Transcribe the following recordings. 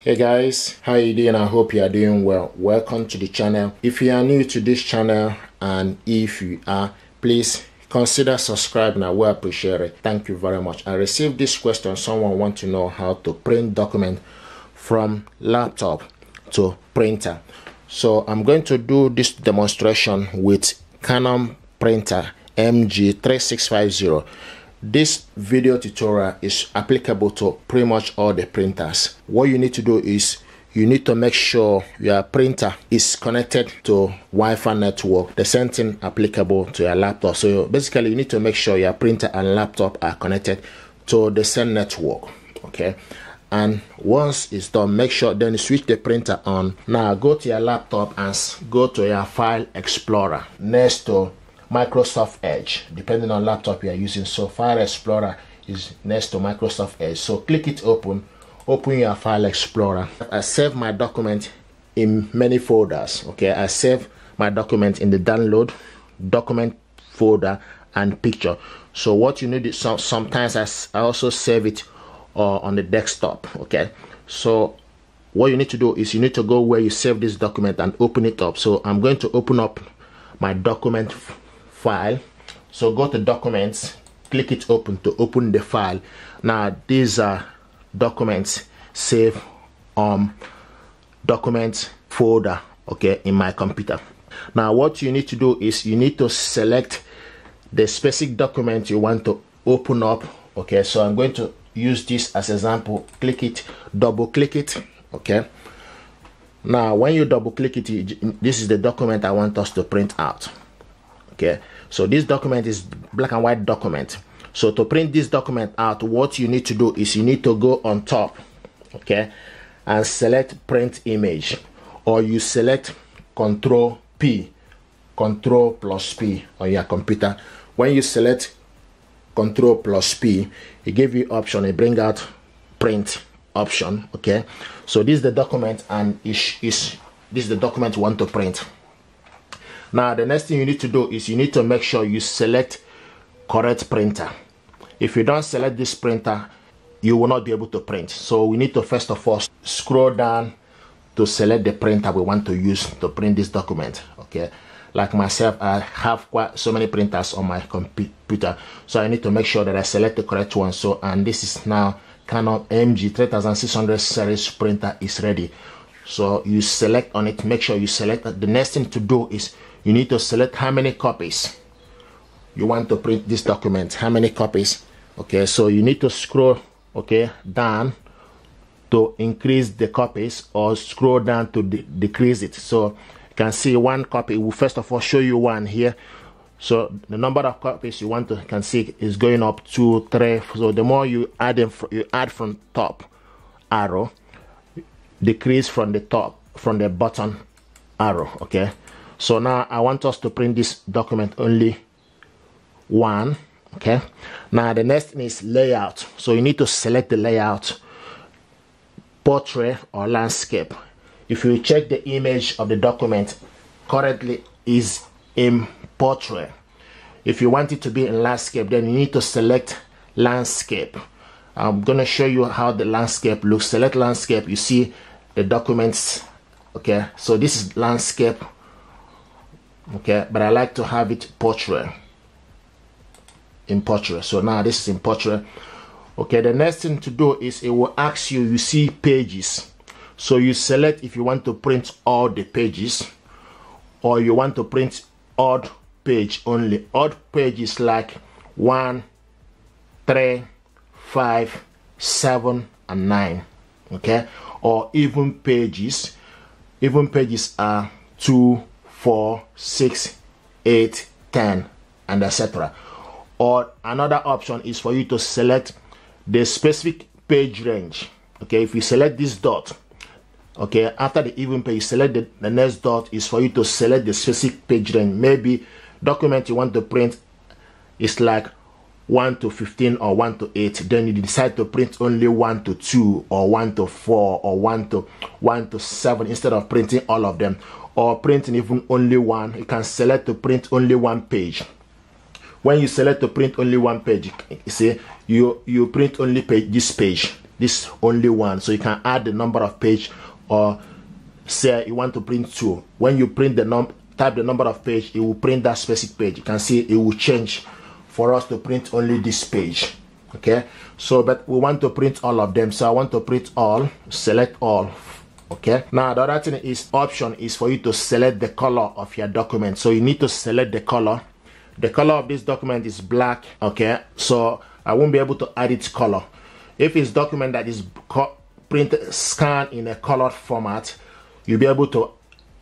Hey guys, how you doing? I hope you are doing well. Welcome to the channel. If you are new to this channel, and if you are, please consider subscribing. I will appreciate it. Thank you very much. I received this question. Someone wants to know how to print document from laptop to printer. So I'm going to do this demonstration with Canon printer MG3650. This video tutorial is applicable to pretty much all the printers. What you need to do is you need to make sure your printer is connected to Wi-Fi network. The same thing applicable to your laptop. So basically you need to make sure your printer and laptop are connected to the same network. Okay, and once it's done, make sure then you switch the printer on. Now go to your laptop and go to your file explorer next to Microsoft Edge, depending on laptop you are using. So File Explorer is next to Microsoft Edge. So click it, open your File Explorer. I save my document in many folders. Okay, I save my document in the download, document folder, and picture. So what you need is sometimes I also save it on the desktop. Okay, so what you need to do is you need to go where you save this document and open it up. So I'm going to open up my document file. So go to documents, click it open to open the file. Now these are documents saved document folder, okay, in my computer. Now what you need to do is you need to select the specific document you want to open up. Okay, so I'm going to use this as example. Click it, double click it. Okay, now when you double click it, this is the document I want us to print out. Okay, so this document is black and white document. So to print this document out, what you need to do is you need to go on top, okay, and select print image, or you select Control P, Control plus P on your computer. When you select Control plus P, it gives you option, it bring out print option. Okay, so this is the document, and this is the document you want to print. Now the next thing you need to do is you need to make sure you select correct printer. If you don't select this printer, you will not be able to print. So we need to first of all scroll down to select the printer we want to use to print this document. Okay, like myself, I have quite so many printers on my computer, so I need to make sure that I select the correct one. So, and this is now Canon MG3600 series printer is ready. So you select on it, make sure you select. The next thing to do is you need to select how many copies you want to print this document, how many copies. Okay, so you need to scroll, okay, down to increase the copies, or scroll down to decrease it. So you can see one copy. It will first of all show you one here. So the number of copies you want to can see is going up 2, 3. So the more you add from top arrow, decrease from the top, from the bottom arrow. Okay, so now I want us to print this document only one. Okay, now the next thing is layout. So you need to select the layout, portrait or landscape. If you check the image of the document, currently is in portrait. If you want it to be in landscape, then you need to select landscape. I'm gonna show you how the landscape looks. Select landscape, you see the documents. Okay, so this is landscape. Okay, but I like to have it portrait, in portrait. So now this is in portrait. Okay, the next thing to do is it will ask you, you see pages. So you select if you want to print all the pages, or you want to print odd page only. Odd page is like 1, 3, 5, 7, and 9. Okay, or even pages. Even pages are 2, 4, 6, 8, 10, and etc. Or another option is for you to select the specific page range. Okay, if you select this dot, okay, after the even page, select the next dot is for you to select the specific page range. Maybe document you want to print is like 1 to 15 or 1 to 8, then you decide to print only 1 to 2 or 1 to 4 or 1 to 7 instead of printing all of them, or printing even only one. You can select to print only one page. When you select to print only one page, you see you print only this page. this only one. So you can add the number of page, or say you want to print 2. When you print the type the number of page, it will print that specific page. You can see it will change for us to print only this page. Okay, so but we want to print all of them, so I want to print all, select all. Okay, now the other thing is option is for you to select the color of your document. So you need to select the color. The color of this document is black. Okay, so I won't be able to add its color. If it's document that is printed, scanned in a colored format, you'll be able to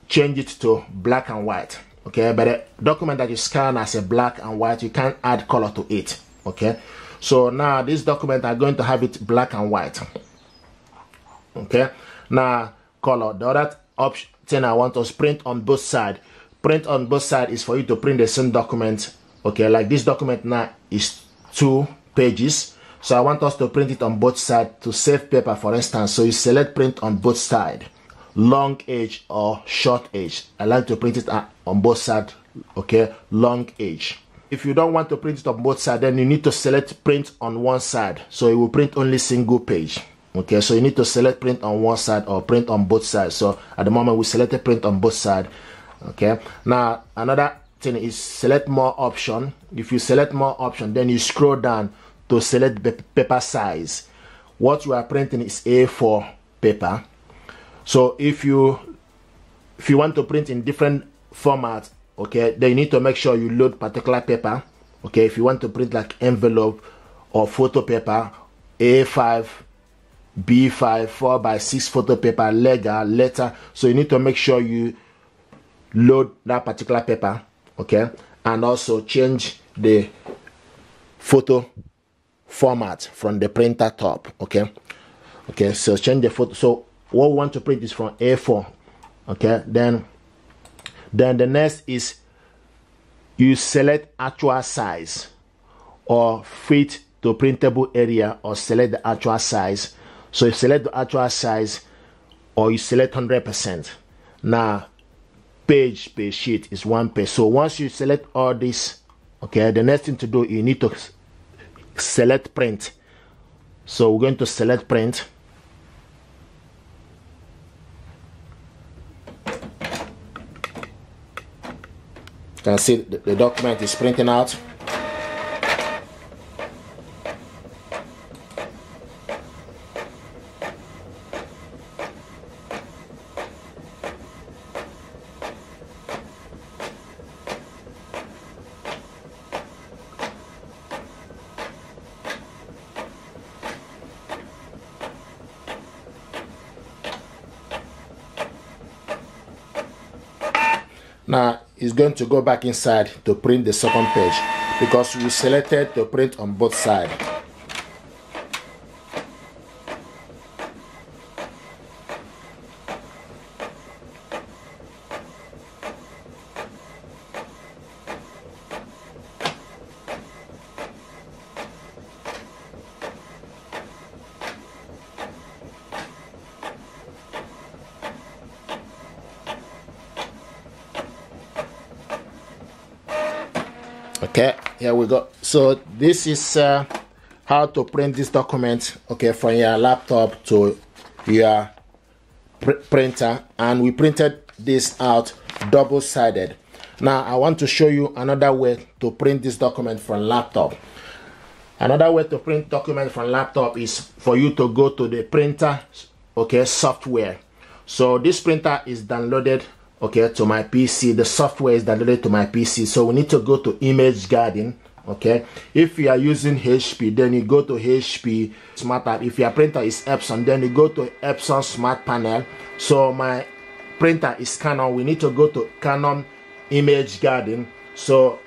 change it to black and white. Okay, but a document that is scanned as a black and white, you can't add color to it. Okay, so now this document are going to have it black and white. Okay, now color. The other option thing I want us print on both sides. Print on both sides is for you to print the same document. Okay, like this document now is 2 pages, so I want us to print it on both sides to save paper, for instance. So you select print on both sides, long edge or short edge. I like to print it on both sides. Okay, long edge. If you don't want to print it on both sides, then you need to select print on one side, so it will print only single page. Okay, so you need to select print on one side or print on both sides. So at the moment we selected print on both sides. Okay, now another thing is select more option. If you select more option, then you scroll down to select the paper size. What you are printing is A4 paper. So if you want to print in different formats, okay, then you need to make sure you load particular paper. Okay, if you want to print like envelope or photo paper, A5, B5, 4x6 photo paper, letter. So you need to make sure you load that particular paper. Okay, and also change the photo format from the printer top. Okay, so change the photo. So what we want to print is from A4. Okay, then the next is you select actual size or fit to printable area, or select the actual size. So you select the actual size, or you select 100%. Now page per sheet is 1 page. So once you select all this, okay, the next thing to do, you need to select print. So we're going to select print. You can see the document is printing out. Now it's going to go back inside to print the second page, because we selected to print on both sides. Okay, here we go. So this is how to print this document, okay, from your laptop to your printer, and we printed this out double-sided. Now I want to show you another way to print this document from laptop. Another way to print document from laptop is for you to go to the printer, okay, software. So this printer is downloaded, okay, to my PC. The software is downloaded to my PC. So we need to go to Image Garden. Okay, if you are using HP, then you go to HP Smart App. If your printer is Epson, then you go to Epson Smart Panel. So my printer is Canon. We need to go to Canon Image Garden. So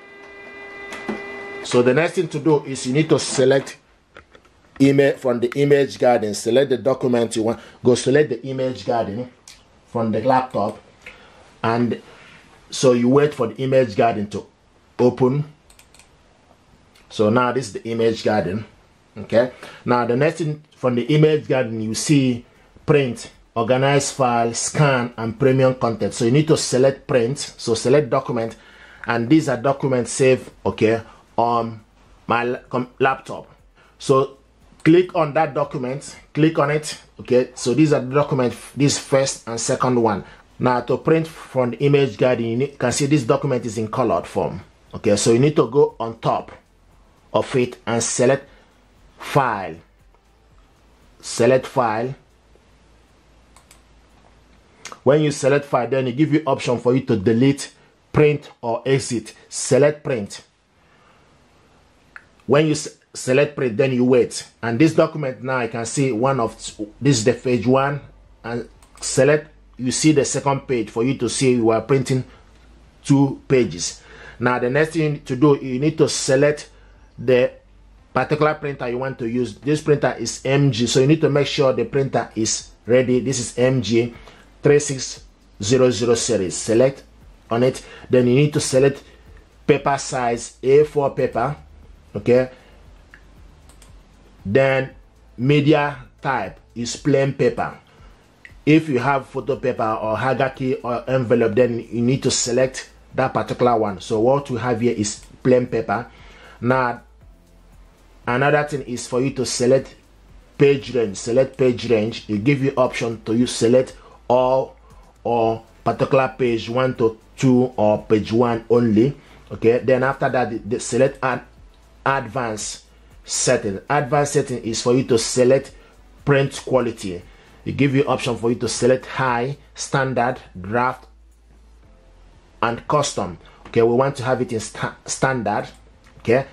the next thing to do is you need to select image from the Image Garden. Select the document you want. Go select the Image Garden from the laptop, and so you wait for the Image Garden to open. So now this is the Image Garden. Okay, now the next thing from the Image Garden, you see print, organize file, scan, and premium content. So you need to select print. So select document, and these are documents saved, okay, on my laptop. So click on that document, click on it. Okay, so these are the document, this first and second one. Now to print from the image guide, you can see this document is in colored form. Okay, so you need to go on top of it and select file. Select file. When you select file, then it give you option for you to delete, print or exit. Select print. When you select print, then you wait, and this document now I can see this is the page 1, and select, you see the second page for you to see you are printing 2 pages. Now the next thing you need to do, you need to select the particular printer you want to use. This printer is MG, so you need to make sure the printer is ready. This is MG 3600 series. Select on it, then you need to select paper size A4 paper. Okay, then media type is plain paper. If you have photo paper or hagaki or envelope, then you need to select that particular one. So what we have here is plain paper. Now another thing is for you to select page range. Select page range. It give you option to use select all or particular page 1 to 2 or page 1 only. Okay, then after that select advanced setting. Advanced setting is for you to select print quality. It give you option for you to select high, standard, draft and custom. Okay, we want to have it in standard. Okay,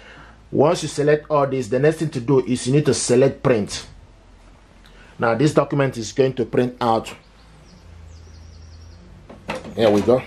once you select all this, the next thing to do is you need to select print. Now this document is going to print out. Here we go.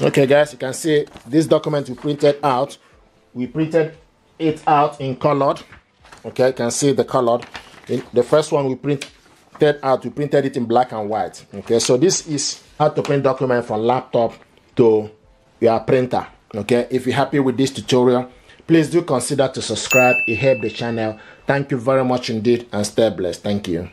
Okay guys, you can see this document we printed out. We printed it out in colored. Okay, you can see the colored. The first one we printed out, we printed it in black and white. Okay, so this is how to print document from laptop to your printer. Okay, if you're happy with this tutorial, please do consider to subscribe. It helps the channel. Thank you very much indeed, and stay blessed. Thank you.